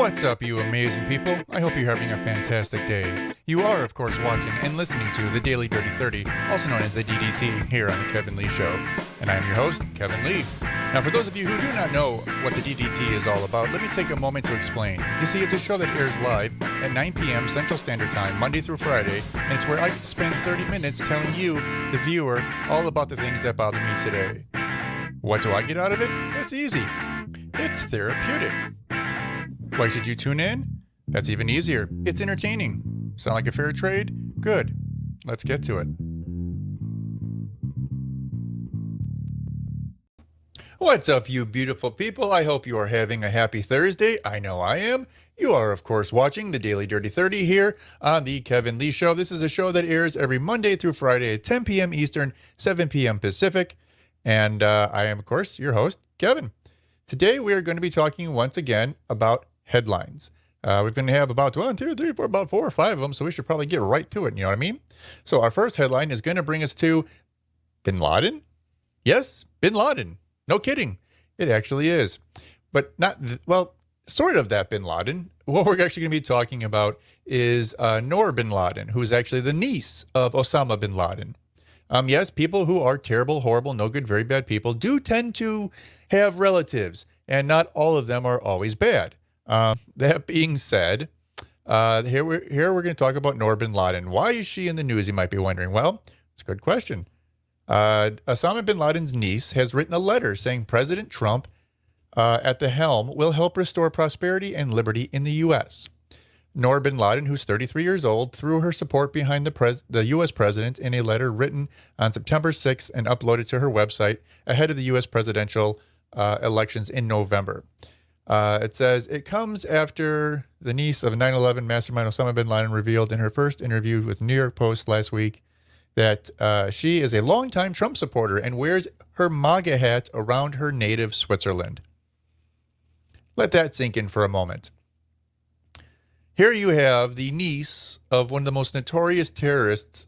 What's up, you amazing people? I hope you're having a fantastic day. You are, of course, watching and listening to the Daily Dirty 30, also known as the DDT, here on The Kevin Lee Show. And I am your host, Kevin Lee. Now, for those of you who do not know what the DDT is all about, let me take a moment to explain. You see, it's a show that airs live at 9 p.m. Central Standard Time, Monday through Friday, and it's where I get to spend 30 minutes telling you, the viewer, all about the things that bother me today. What do I get out of it? That's easy. It's therapeutic. Why should you tune in? That's even easier. It's entertaining. Sound like a fair trade? Good. Let's get to it. What's up, you beautiful people? I hope you are having a happy Thursday. I know I am. You are, of course, watching the Daily Dirty 30 here on the Kevin Lee Show. This is a show that airs every Monday through Friday at 10 p.m. Eastern, 7 p.m. Pacific. And I am, of course, your host, Kevin. Today, we are going to be talking once again about headlines. We're going to have about 4 or 5 of them, so we should probably get right to it, you know what I mean? So our first headline is going to bring us to Bin Laden? Yes, Bin Laden. No kidding. It actually is. But not, sort of that Bin Laden. What we're actually going to be talking about is Noor Bin Laden, who is actually the niece of Osama Bin Laden. Yes, people who are terrible, horrible, no good, very bad people do tend to have relatives, and not all of them are always bad. That being said, here we're going to talk about Noor Bin Laden. Why is she in the news, you might be wondering? Well, it's a good question. Osama Bin Laden's niece has written a letter saying President Trump at the helm will help restore prosperity and liberty in the U.S. Noor Bin Laden, who's 33 years old, threw her support behind the U.S. president in a letter written on September 6th and uploaded to her website ahead of the U.S. presidential elections in November. It says, it comes after the niece of 9/11 mastermind Osama Bin Laden revealed in her first interview with New York Post last week that she is a longtime Trump supporter and wears her MAGA hat around her native Switzerland. Let that sink in for a moment. Here you have the niece of one of the most notorious terrorists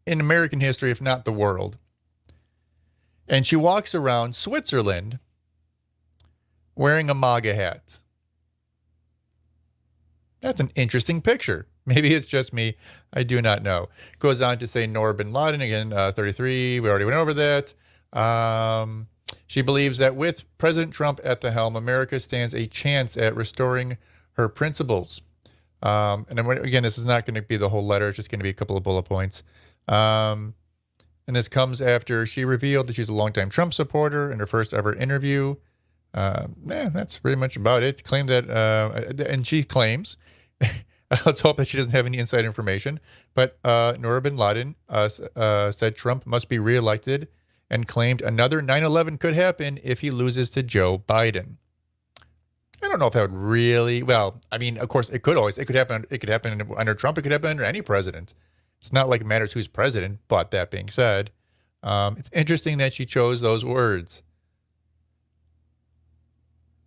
in American history, if not the world. And she walks around Switzerland wearing a MAGA hat. That's an interesting picture. Maybe it's just me. I do not know. Goes on to say Noor Bin Laden, again, 33. We already went over that. She believes that with President Trump at the helm, America stands a chance at restoring her principles. And then, again, this is not going to be the whole letter. It's just going to be a couple of bullet points. And this comes after she revealed that she's a longtime Trump supporter in her first ever interview. That's pretty much about it. Claimed that, and she claims, let's hope that she doesn't have any inside information, but Noor Bin Laden said Trump must be reelected and claimed another 9/11 could happen if he loses to Joe Biden. I don't know if that would really, of course, it could happen. It could happen under Trump. It could happen under any president. It's not like it matters who's president, but that being said, it's interesting that she chose those words.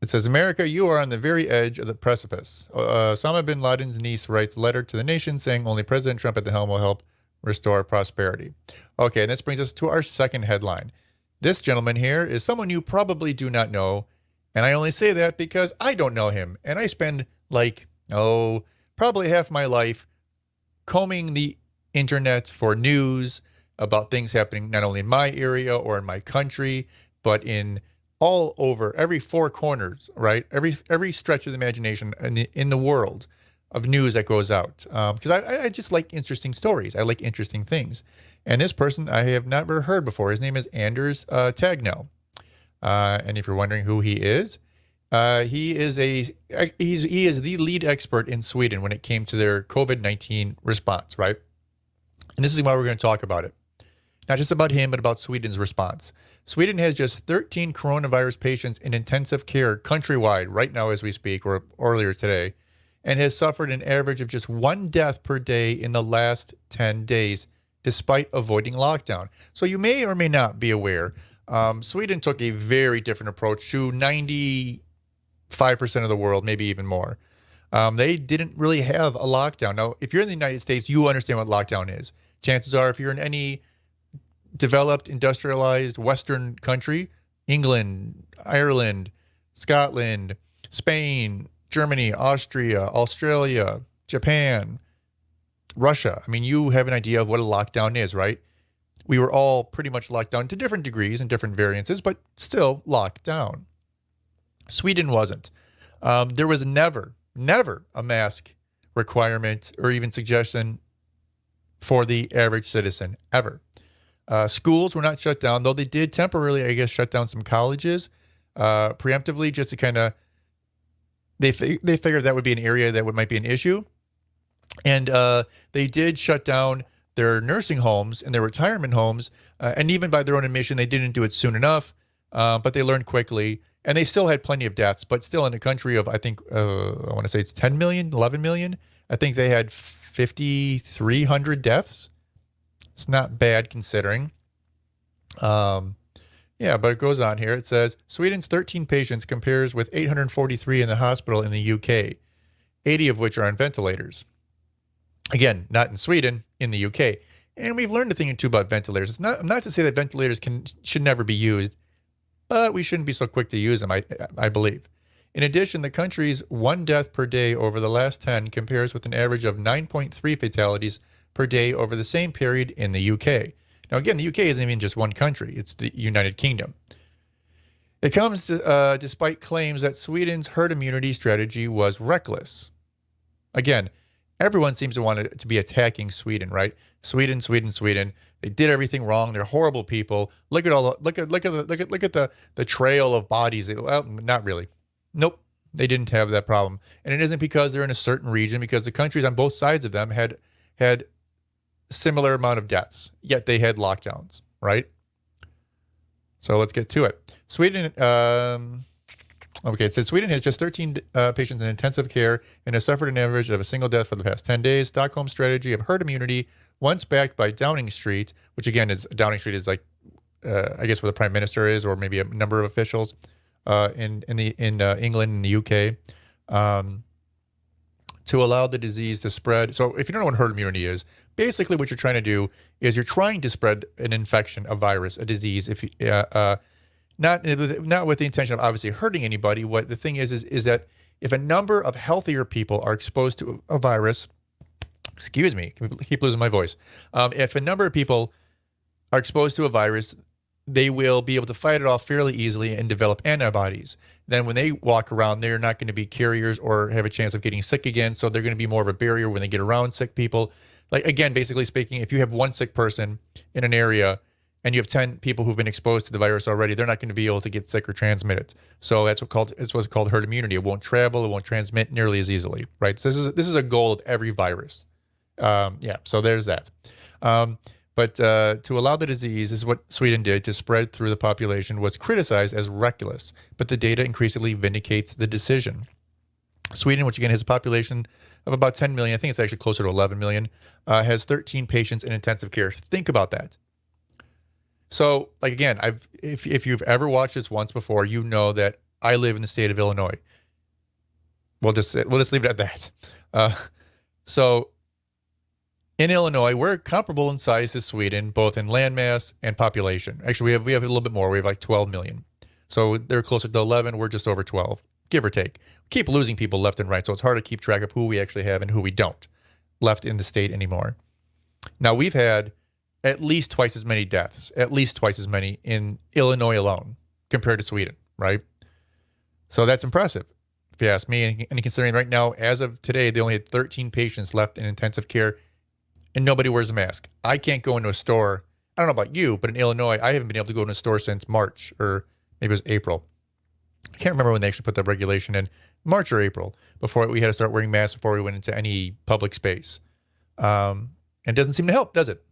It says, America, you are on the very edge of the precipice. Osama bin Laden's niece writes a letter to the nation saying only President Trump at the helm will help restore prosperity. Okay, and this brings us to our second headline. This gentleman here is someone you probably do not know, and I only say that because I don't know him, and I spend probably half my life combing the internet for news about things happening not only in my area or in my country, but in all over, every four corners, right? Every stretch of the imagination in the world of news that goes out. Because I just like interesting stories. I like interesting things. And this person I have never heard before. His name is Anders Tegnell. And if you're wondering who he is the lead expert in Sweden when it came to their COVID-19 response, right? And this is why we're going to talk about it. Not just about him, but about Sweden's response. Sweden has just 13 coronavirus patients in intensive care countrywide right now as we speak, or earlier today, and has suffered an average of just 1 death per day in the last 10 days, despite avoiding lockdown. So you may or may not be aware, Sweden took a very different approach to 95% of the world, maybe even more. They didn't really have a lockdown. Now, if you're in the United States, you understand what lockdown is. Chances are, if you're in any developed, industrialized Western country, England, Ireland, Scotland, Spain, Germany, Austria, Australia, Japan, Russia. I mean, you have an idea of what a lockdown is, right? We were all pretty much locked down to different degrees and different variances, but still locked down. Sweden wasn't. There was never a mask requirement or even suggestion for the average citizen, ever. Schools were not shut down, though they did temporarily, I guess, shut down some colleges preemptively just to kind of, they figured that would be an area that might be an issue. And they did shut down their nursing homes and their retirement homes. And even by their own admission, they didn't do it soon enough, but they learned quickly. And they still had plenty of deaths, but still in a country of, I think, I want to say it's 10 million, 11 million. I think they had 5,300 deaths. It's not bad considering. Yeah, but it goes on here. It says Sweden's 13 patients compares with 843 in the hospital in the UK, 80 of which are on ventilators. Again, not in Sweden, in the UK. And we've learned a thing or two about ventilators. It's not to say that ventilators should never be used, but we shouldn't be so quick to use them, I believe. In addition, the country's 1 death per day over the last 10 compares with an average of 9.3 fatalities per day over the same period in the UK. Now, again, the UK isn't even just one country. It's the United Kingdom. It comes despite claims that Sweden's herd immunity strategy was reckless. Again, everyone seems to want to be attacking Sweden, right? Sweden. They did everything wrong. They're horrible people. Look at the trail of bodies. Well, not really. Nope, they didn't have that problem, and it isn't because they're in a certain region. Because the countries on both sides of them had similar amount of deaths, yet they had lockdowns, right? So let's get to it. Sweden. Okay, it says Sweden has just 13 patients in intensive care and has suffered an average of a single death for the past 10 days. Stockholm's strategy of herd immunity, once backed by Downing Street, which again is Downing Street is like, I guess where the prime minister is, or maybe a number of officials in England and the UK, to allow the disease to spread. So if you don't know what herd immunity is, basically what you're trying to do is you're trying to spread an infection, a virus, a disease. If you not with the intention of obviously hurting anybody. What the thing is that if a number of healthier people are exposed to a virus, excuse me, keep losing my voice. If a number of people are exposed to a virus, they will be able to fight it off fairly easily and develop antibodies. Then when they walk around, they're not going to be carriers or have a chance of getting sick again. So they're going to be more of a barrier when they get around sick people. Like, again, basically speaking, if you have one sick person in an area and you have 10 people who've been exposed to the virus already, they're not going to be able to get sick or transmit it. So it's what's called herd immunity. It won't travel, it won't transmit nearly as easily, right? So this is a goal of every virus. Yeah, so there's that. But to allow the disease, this is what Sweden did, to spread through the population, was criticized as reckless, but the data increasingly vindicates the decision. Sweden, which again has a population of about 10 million, I think it's actually closer to 11 million, has 13 patients in intensive care. Think about that. So, like, again, if you've ever watched this once before, you know that I live in the state of Illinois. We'll just leave it at that. So in Illinois, we're comparable in size to Sweden, both in landmass and population. Actually, we have a little bit more. We have like 12 million. So they're closer to 11. We're just over 12, give or take. We keep losing people left and right, so it's hard to keep track of who we actually have and who we don't left in the state anymore. Now, we've had at least twice as many deaths, at least twice as many in Illinois alone compared to Sweden, right? So that's impressive, if you ask me. And considering right now, as of today, they only had 13 patients left in intensive care, and nobody wears a mask. I can't go into a store. I don't know about you, but in Illinois, I haven't been able to go into a store since March, or maybe it was April. I can't remember when they actually put that regulation in, March or April, before we had to start wearing masks before we went into any public space. And it doesn't seem to help, does it?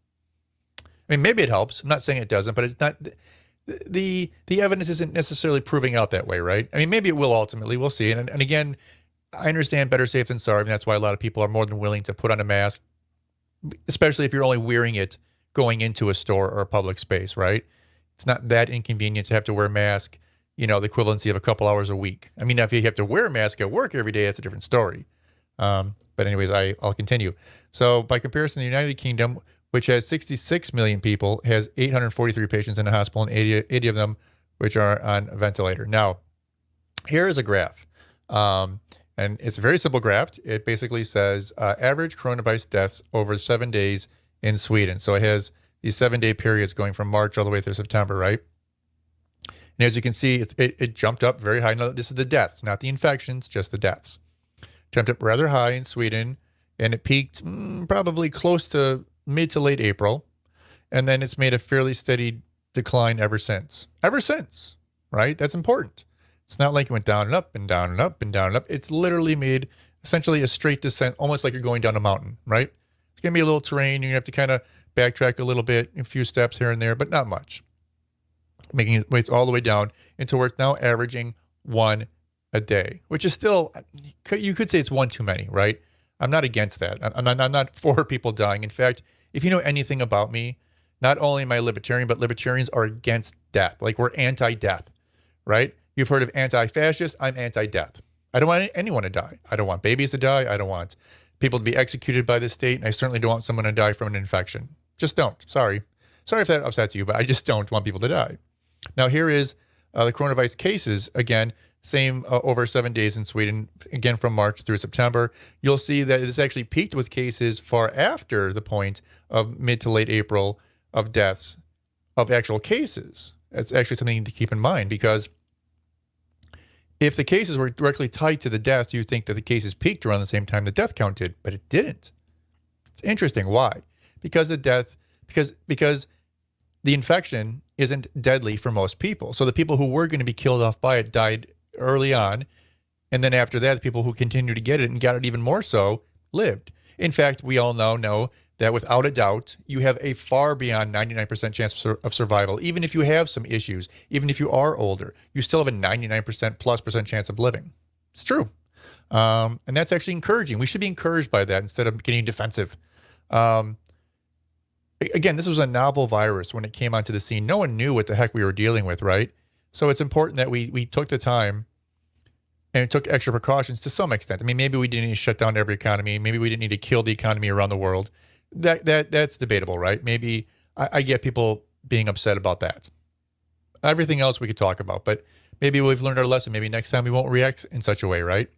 I mean, maybe it helps. I'm not saying it doesn't, but it's not. The evidence isn't necessarily proving out that way, right? I mean, maybe it will ultimately. We'll see. And again, I understand better safe than sorry. And that's why a lot of people are more than willing to put on a mask, especially if you're only wearing it going into a store or a public space, right? It's not that inconvenient to have to wear a mask, the equivalency of a couple hours a week. I mean, if you have to wear a mask at work every day, that's a different story. But anyways, I'll continue. So by comparison, the United Kingdom, which has 66 million people, has 843 patients in the hospital and 80 of them which are on a ventilator. Now, here is a graph. And it's a very simple graph. It basically says average coronavirus deaths over 7 days in Sweden. So it has these 7-day periods going from March all the way through September, right? And as you can see, it jumped up very high. Now, this is the deaths, not the infections, just the deaths. Jumped up rather high in Sweden, and it peaked probably close to mid to late April. And then it's made a fairly steady decline ever since. Ever since, right? That's important. It's not like it went down and up and down and up and down and up. It's literally made essentially a straight descent, almost like you're going down a mountain, right? It's going to be a little terrain. You're going to have to kind of backtrack a little bit, a few steps here and there, but not much. Making it waits all the way down into where it's now averaging 1 a day, which is still, you could say it's one too many, right? I'm not against that. I'm not for people dying. In fact, if you know anything about me, not only am I libertarian, but libertarians are against death. Like we're anti-death, right? You've heard of anti-fascist. I'm anti-death. I don't want anyone to die. I don't want babies to die. I don't want people to be executed by the state. And I certainly don't want someone to die from an infection. Just don't. Sorry. Sorry if that upsets you, but I just don't want people to die. Now, here is the coronavirus cases. Again, same over 7 days in Sweden, again from March through September. You'll see that this actually peaked with cases far after the point of mid to late April of deaths of actual cases. That's actually something to keep in mind, because if the cases were directly tied to the deaths, you'd think that the cases peaked around the same time the death count did, but it didn't. It's interesting. Why? Because because the infection isn't deadly for most people. So the people who were going to be killed off by it died early on. And then after that, the people who continued to get it and got it even more so lived. In fact, we all know that without a doubt, you have a far beyond 99% chance of survival. Even if you have some issues, even if you are older, you still have a 99% plus percent chance of living. It's true. And that's actually encouraging. We should be encouraged by that instead of getting defensive. Again, this was a novel virus when it came onto the scene. No one knew what the heck we were dealing with, right? So it's important that we took the time and took extra precautions to some extent. I mean, maybe we didn't need to shut down every economy. Maybe we didn't need to kill the economy around the world. That's debatable, right? Maybe I get people being upset about that. Everything else we could talk about, but maybe we've learned our lesson. Maybe next time we won't react in such a way, right?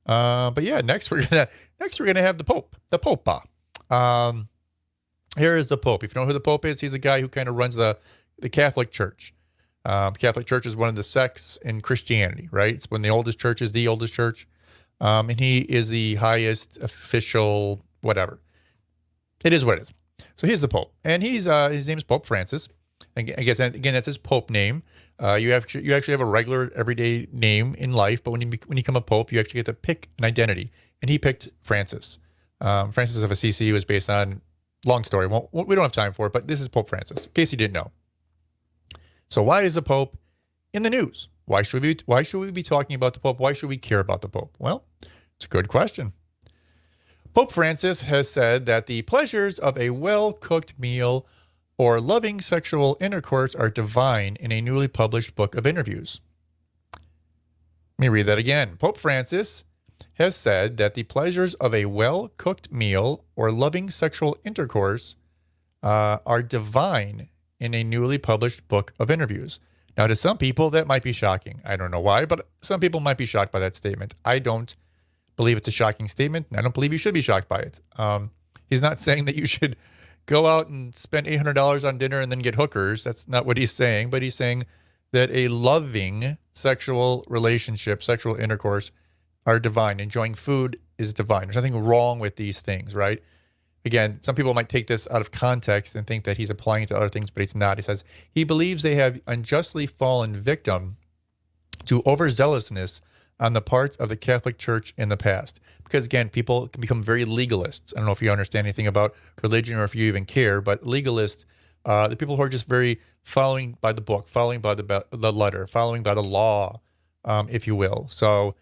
But yeah, next we're gonna have the Pope, the Popa. Here is the Pope. If you know who the Pope is, he's a guy who kind of runs the Catholic Church. Catholic Church is one of the sects in Christianity, right? It's one of the oldest churches, the oldest church. And he is the highest official, whatever. It is what it is. So he's the Pope. And he's his name is Pope Francis. I guess, again, that's his Pope name. You actually have a regular everyday name in life, but when you become a Pope, you actually get to pick an identity. And he picked Francis. Francis of Assisi was based on, long story, we don't have time for it, but this is Pope Francis, in case you didn't know. So why is the Pope in the news? Why should we be talking about the Pope? Why should we care about the Pope? Well, it's a good question. Pope Francis has said that the pleasures of a well-cooked meal or loving sexual intercourse are divine in a newly published book of interviews. Let me read that again. Pope Francis has said that the pleasures of a well-cooked meal or loving sexual intercourse are divine in a newly published book of interviews. Now, to some people, that might be shocking. I don't know why, but some people might be shocked by that statement. I don't believe it's a shocking statement, and I don't believe you should be shocked by it. He's not saying that you should go out and spend $800 on dinner and then get hookers. That's not what he's saying, but he's saying that a loving sexual relationship, sexual intercourse are divine. Enjoying food is divine. There's nothing wrong with these things, right? Again, some people might take this out of context and think that he's applying it to other things, but it's not. He says he believes they have unjustly fallen victim to overzealousness on the part of the Catholic Church in the past. Because again, people can become very legalists. I don't know if you understand anything about religion or if you even care, but legalists, the people who are just very following by the book, following by the letter, following by the law, if you will. So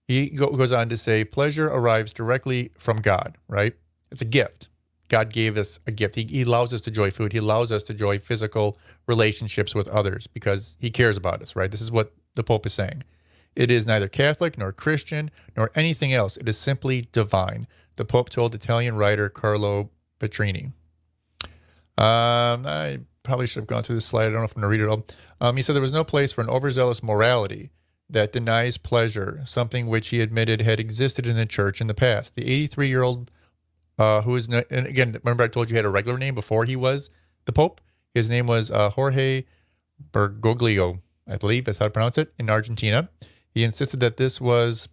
he goes on to say, pleasure arrives directly from God, right? It's a gift. God gave us a gift. He allows us to enjoy food. He allows us to enjoy physical relationships with others because he cares about us, right? This is what the Pope is saying. It is neither Catholic nor Christian nor anything else. It is simply divine, the Pope told Italian writer Carlo Petrini. I probably should have gone through this slide. I don't know if I'm going to read it all. He said there was no place for an overzealous morality that denies pleasure, something which he admitted had existed in the church in the past. The 83-year-old, who is, and again, remember I told you he had a regular name before he was the Pope? His name was Jorge Bergoglio, I believe that's how to pronounce it, in Argentina. He insisted that this was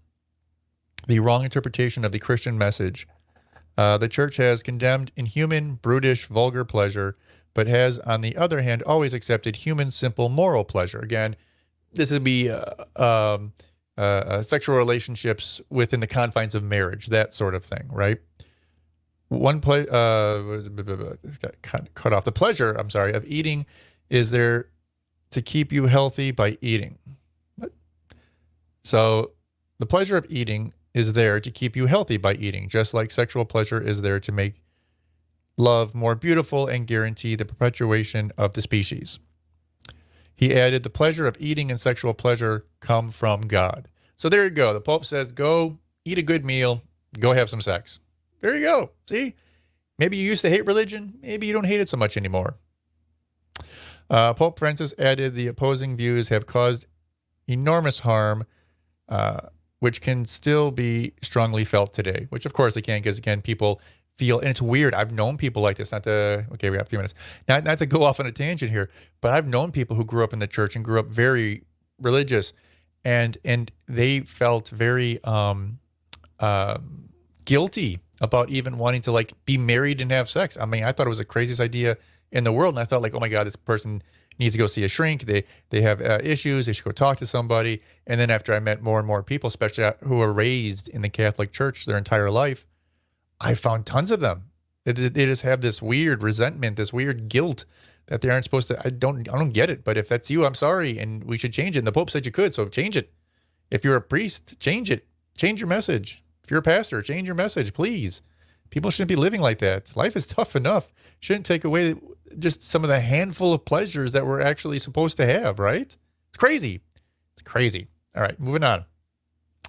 the wrong interpretation of the Christian message. The church has condemned inhuman, brutish, vulgar pleasure, but has, on the other hand, always accepted human, simple, moral pleasure. Again, this would be sexual relationships within the confines of marriage, that sort of thing, right? Cut off. The pleasure, of eating is there to keep you healthy by eating. So the pleasure of eating is there to keep you healthy by eating, just like sexual pleasure is there to make love more beautiful and guarantee the perpetuation of the species. He added, the pleasure of eating and sexual pleasure come from God. So there you go. The Pope says, go eat a good meal, go have some sex. There you go. See? Maybe you used to hate religion. Maybe you don't hate it so much anymore. Pope Francis added, the opposing views have caused enormous harm, which can still be strongly felt today, which of course they can, because again, people feel, and it's weird. I've known people like this, okay, we have a few minutes. Not to go off on a tangent here, but I've known people who grew up in the church and grew up very religious, and they felt very guilty about even wanting to like be married and have sex. I mean, I thought it was the craziest idea in the world. And I thought like, oh my God, this person needs to go see a shrink. They have issues. They should go talk to somebody. And then after I met more and more people, especially who are raised in the Catholic Church their entire life, I found tons of them. They just have this weird resentment, this weird guilt that they aren't supposed to. I don't get it. But if that's you, I'm sorry. And we should change it. And the Pope said you could, so change it. If you're a priest, change it. Change your message. If you're a pastor, change your message, please. People shouldn't be living like that. Life is tough enough. Shouldn't take away just some of the handful of pleasures that we're actually supposed to have, right? It's crazy. It's crazy. All right, moving on.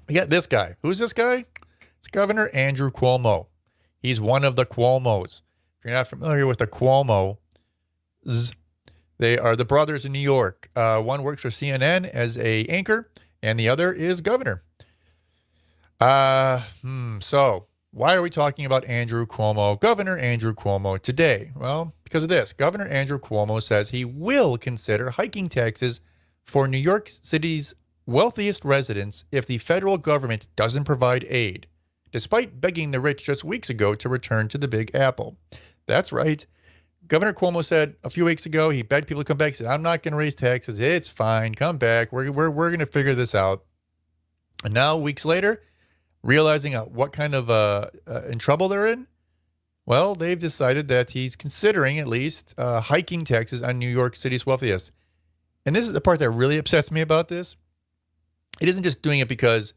We got this guy. Who's this guy? It's Governor Andrew Cuomo. He's one of the Cuomos. If you're not familiar with the Cuomos, they are the brothers in New York. One works for CNN as a anchor, and the other is governor. So why are we talking about Andrew Cuomo, Governor Andrew Cuomo today? Well, because of this. Governor Andrew Cuomo says he will consider hiking taxes for New York City's wealthiest residents if the federal government doesn't provide aid, despite begging the rich just weeks ago to return to the Big Apple. That's right. Governor Cuomo said a few weeks ago, he begged people to come back. He said, I'm not going to raise taxes. It's fine. Come back. We're going to figure this out. And now, weeks later, realizing what kind of in trouble they're in, well, they've decided that he's considering at least hiking taxes on New York City's wealthiest. And this is the part that really upsets me about this. It isn't just doing it because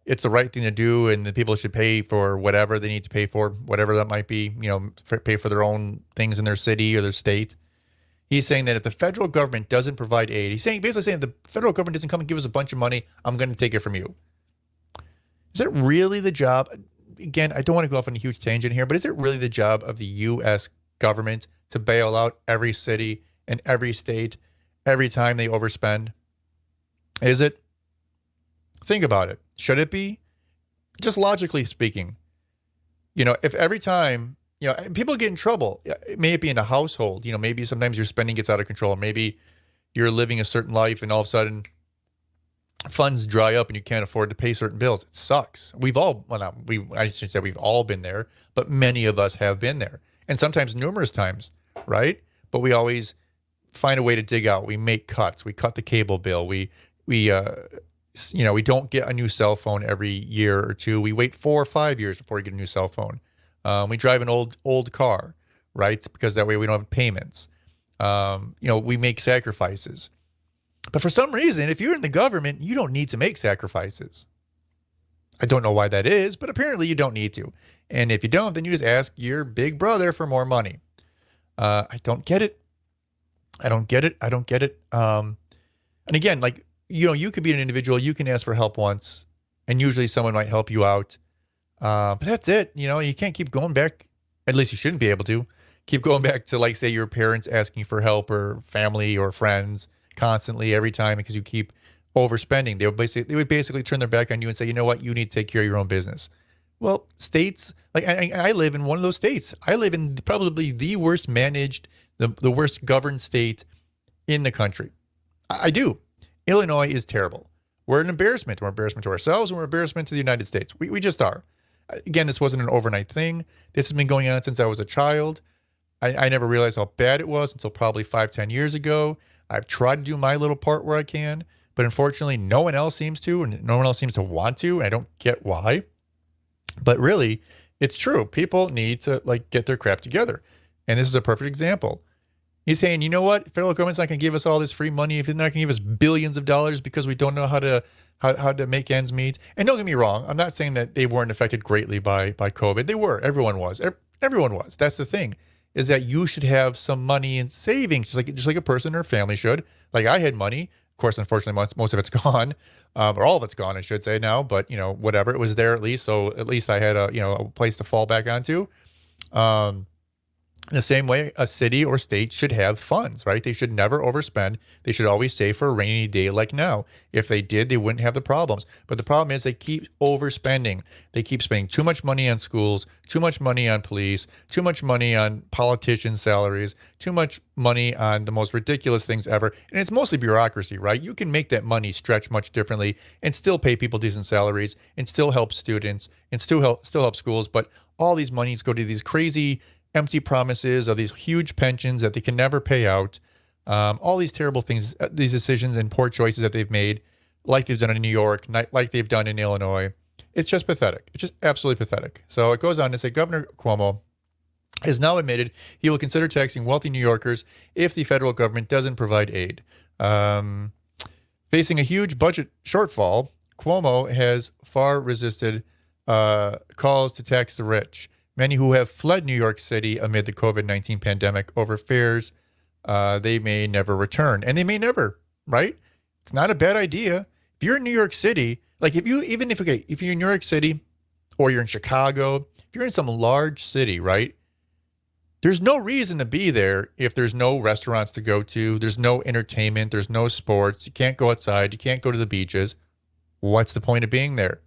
it's the right thing to do and the people should pay for whatever they need to pay for, whatever that might be, pay for their own things in their city or their state. He's saying that if the federal government doesning provide aid, he's basically saying if the federal government doesn't come and give us a bunch of money, I'm going to take it from you. Is it really the job? Again, I don't want to go off on a huge tangent here, but is it really the job of the U.S. government to bail out every city and every state every time they overspend? Is it? Think about it. Should it be? Just logically speaking, if every time, people get in trouble, may it be in a household, maybe sometimes your spending gets out of control. Maybe you're living a certain life and all of a sudden funds dry up and you can't afford to pay certain bills. It sucks. We've all, I shouldn't say we've all been there, but many of us have been there. And sometimes numerous times, right? But we always find a way to dig out. We make cuts. We cut the cable bill. We don't get a new cell phone every year or two. We wait 4 or 5 years before we get a new cell phone. We drive an old car, right? Because that way we don't have payments. We make sacrifices. But for some reason, if you're in the government, you don't need to make sacrifices. I don't know why that is, but apparently you don't need to. And if you don't, then you just ask your big brother for more money. I don't get it. I don't get it. And again, you could be an individual. You can ask for help once, and usually someone might help you out. But that's it. You can't keep going back. At least you shouldn't be able to keep going back to, say, your parents asking for help or family or friends constantly every time because you keep overspending. They would basically turn their back on you and say, you know what, you need to take care of your own business. Well, states like I live in one of those states. I live in probably the worst managed, the worst governed state in the country. I do. Illinois is terrible. We're an embarrassment. We're an embarrassment to ourselves, and we're an embarrassment to the United States. We just are. Again, this wasn't an overnight thing. This has been going on since I was a child. I never realized how bad it was until probably 5-10 years ago. I've tried to do my little part where I can, but unfortunately, no one else seems to, and no one else seems to want to, and I don't get why. But really, it's true. People need to get their crap together. And this is a perfect example. He's saying, you know what? Federal government's not going to give us all this free money if they're not going to give us billions of dollars because we don't know how to make ends meet. And don't get me wrong. I'm not saying that they weren't affected greatly by COVID. They were. Everyone was. Everyone was. That's the thing, is that you should have some money in savings, just like a person or family should. Like I had money. Of course, unfortunately, most of it's gone. Or all of it's gone, I should say now, but whatever, it was there at least. So at least I had a place to fall back onto. In the same way, a city or state should have funds, right? They should never overspend. They should always save for a rainy day like now. If they did, they wouldn't have the problems. But the problem is they keep overspending. They keep spending too much money on schools, too much money on police, too much money on politicians' salaries, too much money on the most ridiculous things ever. And it's mostly bureaucracy, right? You can make that money stretch much differently and still pay people decent salaries and still help students and still help schools. But all these monies go to these crazy empty promises of these huge pensions that they can never pay out, all these terrible things, these decisions and poor choices that they've made, like they've done in New York, like they've done in Illinois. It's just pathetic. It's just absolutely pathetic. So it goes on to say Governor Cuomo has now admitted he will consider taxing wealthy New Yorkers if the federal government doesn't provide aid. Facing a huge budget shortfall, Cuomo has far resisted calls to tax the rich. Many who have fled New York City amid the COVID-19 pandemic over fears they may never return. And they may never, right? It's not a bad idea. If you're in New York City, if you're in New York City or you're in Chicago, if you're in some large city, right? There's no reason to be there if there's no restaurants to go to, there's no entertainment, there's no sports, you can't go outside, you can't go to the beaches. What's the point of being there?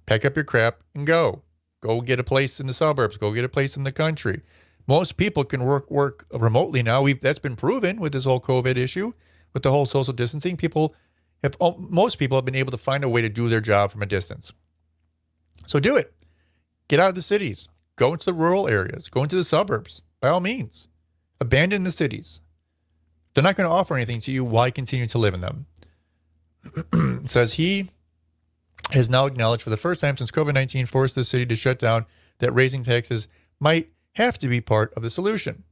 Pack up your crap and go. Go get a place in the suburbs. Go get a place in the country. Most people can work remotely now. That's been proven with this whole COVID issue, with the whole social distancing. Most people have been able to find a way to do their job from a distance. So do it. Get out of the cities. Go into the rural areas. Go into the suburbs. By all means. Abandon the cities. They're not going to offer anything to you. Why continue to live in them? It says he has now acknowledged for the first time since COVID-19 forced the city to shut down that raising taxes might have to be part of the solution.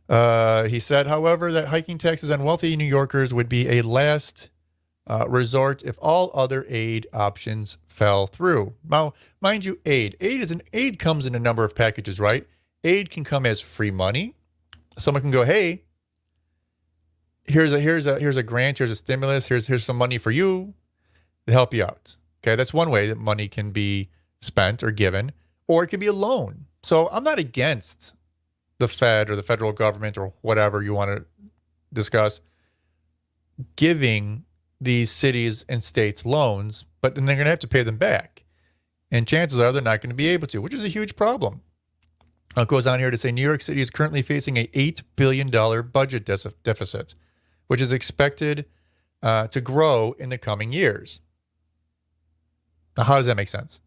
He said, however, that hiking taxes on wealthy New Yorkers would be a last resort if all other aid options fell through. Now, mind you, aid comes in a number of packages, right? Aid can come as free money. Someone can go, hey, here's a grant, here's a stimulus, here's some money for you to help you out. Okay, that's one way that money can be spent or given, or it could be a loan. So I'm not against the Fed or the federal government or whatever you want to discuss giving these cities and states loans, but then they're going to have to pay them back. And chances are they're not going to be able to, which is a huge problem. It goes on here to say New York City is currently facing a $8 billion budget deficit, which is expected to grow in the coming years. Now, how does that make sense?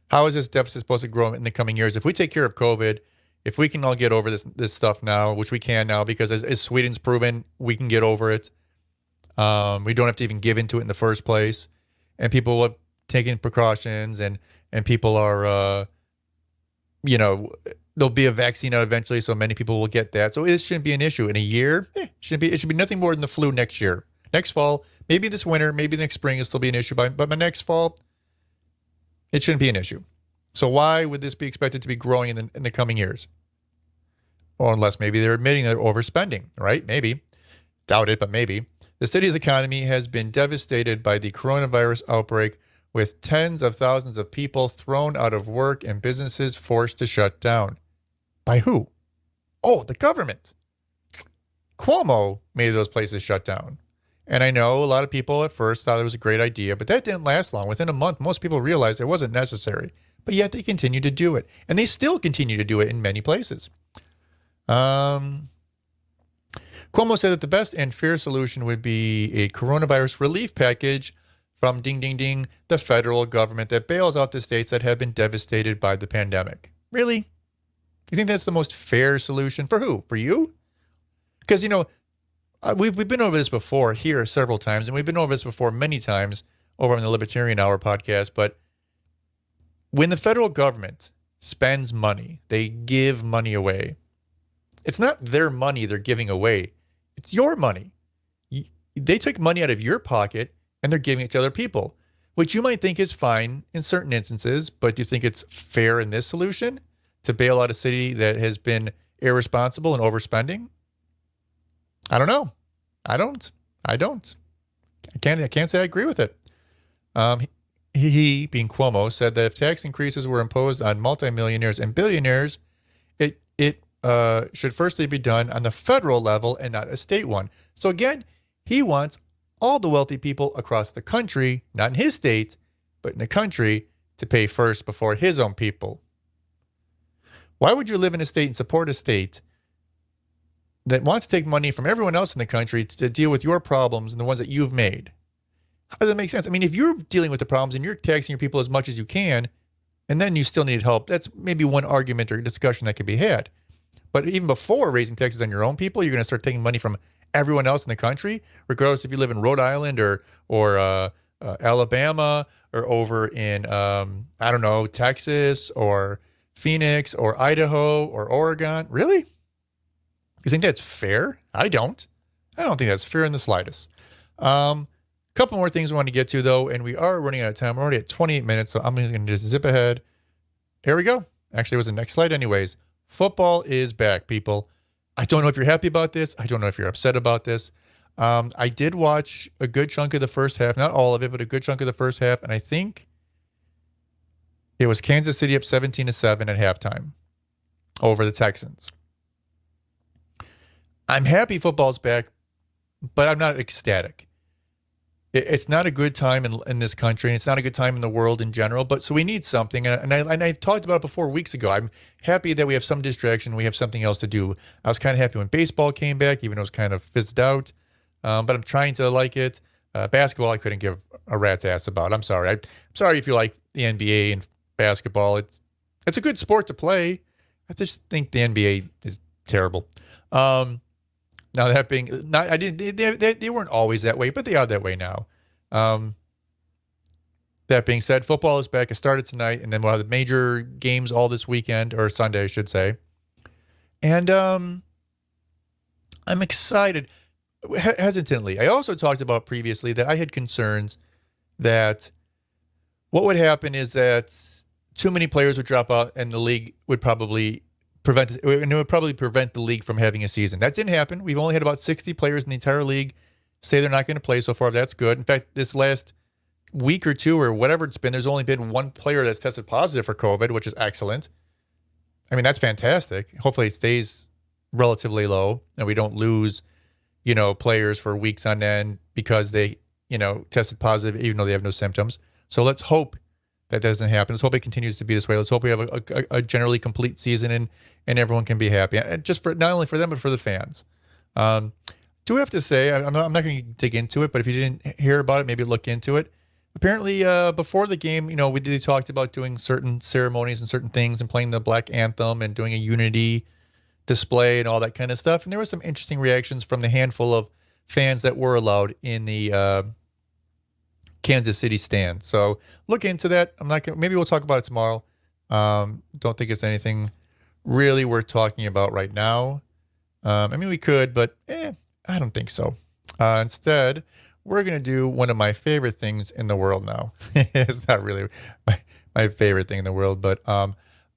How is this deficit supposed to grow in the coming years? If we take care of COVID, if we can all get over this stuff now, which we can now, because as Sweden's proven, we can get over it. We don't have to even give into it in the first place. And people are taking precautions, and people are, there'll be a vaccine out eventually, so many people will get that. So it shouldn't be an issue. In a year, it should be nothing more than the flu next year. Next fall, maybe this winter, maybe next spring, it'll still be an issue. But by next fall, it shouldn't be an issue. So why would this be expected to be growing in the coming years? Or unless maybe they're admitting they're overspending, right? Maybe. Doubt it, but maybe. The city's economy has been devastated by the coronavirus outbreak, with tens of thousands of people thrown out of work and businesses forced to shut down. By who? Oh, the government. Cuomo made those places shut down. And I know a lot of people at first thought it was a great idea, but that didn't last long. Within a month, most people realized it wasn't necessary, but yet they continue to do it. And they still continue to do it in many places. Cuomo said that the best and fair solution would be a coronavirus relief package from ding, ding, ding, the federal government that bails out the states that have been devastated by the pandemic. Really? You think that's the most fair solution? For who? For you? Because, we've been over this before here several times, and we've been over this before many times over on the Libertarian Hour podcast. But when the federal government spends money, they give money away. It's not their money they're giving away. It's your money. They took money out of your pocket and they're giving it to other people, which you might think is fine in certain instances, but do you think it's fair in this solution to bail out a city that has been irresponsible and overspending? I don't know. I don't. I can't say I agree with it. He, being Cuomo, said that if tax increases were imposed on multimillionaires and billionaires, it should firstly be done on the federal level and not a state one. So again, he wants all the wealthy people across the country, not in his state, but in the country, to pay first before his own people. Why would you live in a state and support a state that wants to take money from everyone else in the country to deal with your problems and the ones that you've made? How does that make sense? I mean, if you're dealing with the problems and you're taxing your people as much as you can, and then you still need help, that's maybe one argument or discussion that could be had. But even before raising taxes on your own people, you're going to start taking money from everyone else in the country, regardless if you live in Rhode Island or Alabama or over in, Texas or Phoenix or Idaho or Oregon. Really? You think that's fair? I don't think that's fair in the slightest. Couple more things we want to get to, though, and we are running out of time. We're already at 28 minutes, so I'm going to just zip ahead. Here we go. Actually, it was the next slide anyways. Football is back, people. I don't know if you're happy about this. I don't know if you're upset about this. I did watch a good chunk of the first half, not all of it, but a good chunk of the first half, and I think it was Kansas City up 17-7 at halftime over the Texans. I'm happy football's back, but I'm not ecstatic. It's not a good time in this country, and it's not a good time in the world in general. But so we need something, and I talked about it before weeks ago. I'm happy that we have some distraction. We have something else to do. I was kind of happy when baseball came back, even though it was kind of fizzed out. But I'm trying to like it. Basketball, I couldn't give a rat's ass about. I'm sorry. I'm sorry if you like the NBA and basketball. It's a good sport to play. I just think the NBA is terrible. Now that being, they weren't always that way, but they are that way now. That being said, football is back. It started tonight, and then we'll have the major games all this weekend, or Sunday, I should say. And I'm excited, hesitantly. I also talked about previously that I had concerns that what would happen is that too many players would drop out, and the league would probably prevent the league from having a season. That didn't happen. We've only had about 60 players in the entire league say they're not going to play so far. That's good. In fact, this last week or two or whatever it's been, there's only been one player that's tested positive for COVID, which is excellent. I mean, that's fantastic. Hopefully it stays relatively low and we don't lose, players for weeks on end because they, tested positive even though they have no symptoms. So let's hope that doesn't happen. Let's hope it continues to be this way. Let's hope we have a generally complete season and everyone can be happy. And just for not only for them, but for the fans. Do have to say, I'm not going to dig into it, but if you didn't hear about it, maybe look into it. Apparently, before the game, they talked about doing certain ceremonies and certain things and playing the Black Anthem and doing a unity display and all that kind of stuff. And there were some interesting reactions from the handful of fans that were allowed in the Kansas City stand. So look into that. Maybe we'll talk about it tomorrow. Don't think it's anything really worth talking about right now. We could, but I don't think so. Instead, we're going to do one of my favorite things in the world now. It's not really my favorite thing in the world, but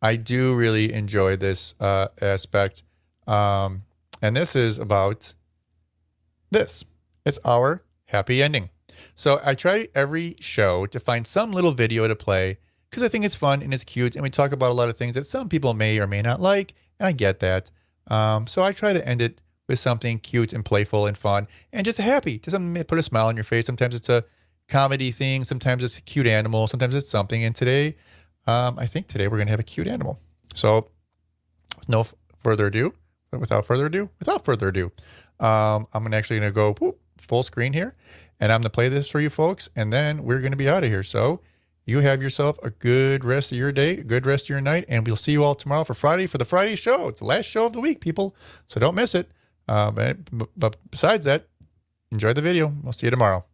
I do really enjoy this aspect. And this is about this. It's our happy ending. So I try every show to find some little video to play because I think it's fun and it's cute. And we talk about a lot of things that some people may or may not like. And I get that. So I try to end it with something cute and playful and fun and just happy. Just something to put a smile on your face. Sometimes it's a comedy thing. Sometimes it's a cute animal. Sometimes it's something. And today, I think today we're going to have a cute animal. So no further ado, without further ado, I'm actually going to go full screen here, and I'm going to play this for you folks, and then we're going to be out of here. So you have yourself a good rest of your day, a good rest of your night, and we'll see you all tomorrow for the Friday show. It's the last show of the week, people, so don't miss it. But besides that, enjoy the video. We'll see you tomorrow.